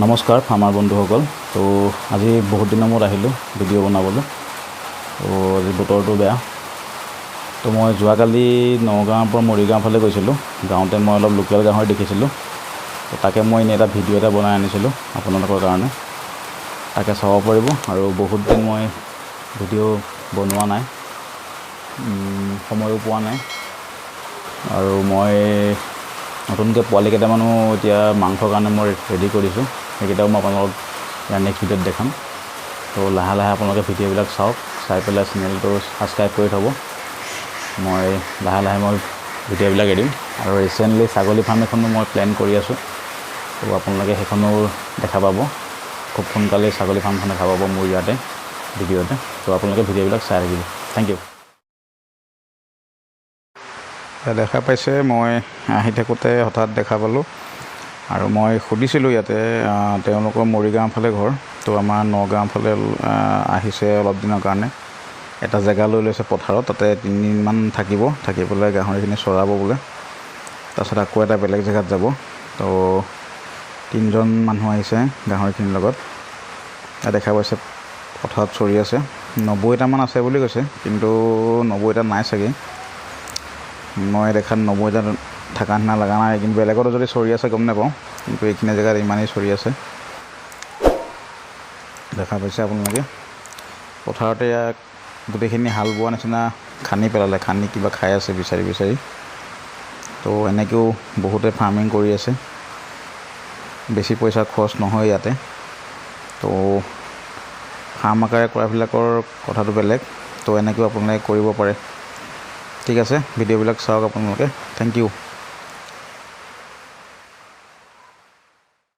নমস্কাৰ ফাৰ্মাৰ বন্ধুসকল। তো আজি বহুত দিনৰ মূৰত আহিলোঁ ভিডিঅ' বনাবলৈ। তো আজি বতৰটো বেয়া। তো মই যোৱাকালি নগাঁৱৰ পৰা মৰিগাঁও ফালে গৈছিলোঁ। গাঁৱতে মই অলপ লোকেল গাহৰি দেখিছিলোঁ। তো তাকে মই এনেই এটা ভিডিঅ' এটা বনাই আনিছিলোঁ আপোনালোকৰ কাৰণে। তাকে চাব পাৰিব। আৰু বহুত দিন মই ভিডিঅ' বনোৱা নাই, সময়ো পোৱা নাই। আৰু মই নতুনকৈ পোৱালি কেইটামানো এতিয়া মাংসৰ কাৰণে মই ৰেডি কৰিছোঁ। সেইকেইটাও মই আপোনালোকক ইয়াৰ নেক্সট ভিডিঅ'ত দেখাম। তো লাহে লাহে আপোনালোকে ভিডিঅ'বিলাক চাওক, চাই পেলাই চেনেলটো ছাবস্ক্ৰাইব কৰি থ'ব। মই লাহে লাহে ভিডিঅ'বিলাক এৰিম। আৰু ৰিচেণ্টলি ছাগলী ফাৰ্ম এখনো মই প্লেন কৰি আছোঁ। তো আপোনালোকে সেইখনো দেখা পাব। খুব সোনকালে ছাগলী ফাৰ্মখন দেখা পাব মোৰ ইয়াতে ভিডিঅ'তে। তো আপোনালোকে ভিডিঅ'বিলাক চাই থাকিব। Thank you. দেখা পাইছে, মই আহি থাকোঁতে হঠাৎ দেখা পালোঁ। আৰু মই সুধিছিলোঁ ইয়াতে, তেওঁলোকৰ মৰিগাঁও ফালে ঘৰ। তো আমাৰ নগাঁও ফালে আহিছে অলপ দিনৰ কাৰণে। এটা জেগা লৈ লৈছে পথাৰত, তাতে 3 দিনমান থাকিব, থাকি পেলাই গাহৰিখিনি চৰাব বোলে। তাৰপিছত আকৌ এটা বেলেগ জেগাত যাব। তো 3জন মানুহ আহিছে গাহৰিখিনিৰ লগত। দেখা পাইছে পথাৰত চৰি আছে। 90টামান আছে বুলি কৈছে, কিন্তু 90টা নাই চাগে। মই দেখাত 90টা থকা নিচিনা লগা নাই, কিন্তু বেলেগতো যদি চৰি আছে গম নাপাওঁ। কিন্তু এইখিনি জেগাত ইমানেই চৰি আছে। দেখা পাইছে আপোনালোকে পথাৰতে ইয়াক গোটেইখিনি হাল বোৱা নিচিনা খান্দি পেলালে, খান্দি কিবা খাই আছে বিচাৰি বিচাৰি। তো এনেকৈও বহুতে ফাৰ্মিং কৰি আছে, বেছি পইচা খৰচ নহয় ইয়াতে। তো ফাৰ্ম আকাৰে কৰাবিলাকৰ কথাটো বেলেগ। তো এনেকৈও আপোনালোকে কৰিব পাৰে। ঠিক আছে, ভিডিঅ'বিলাক চাওক আপোনালোকে। Thank U.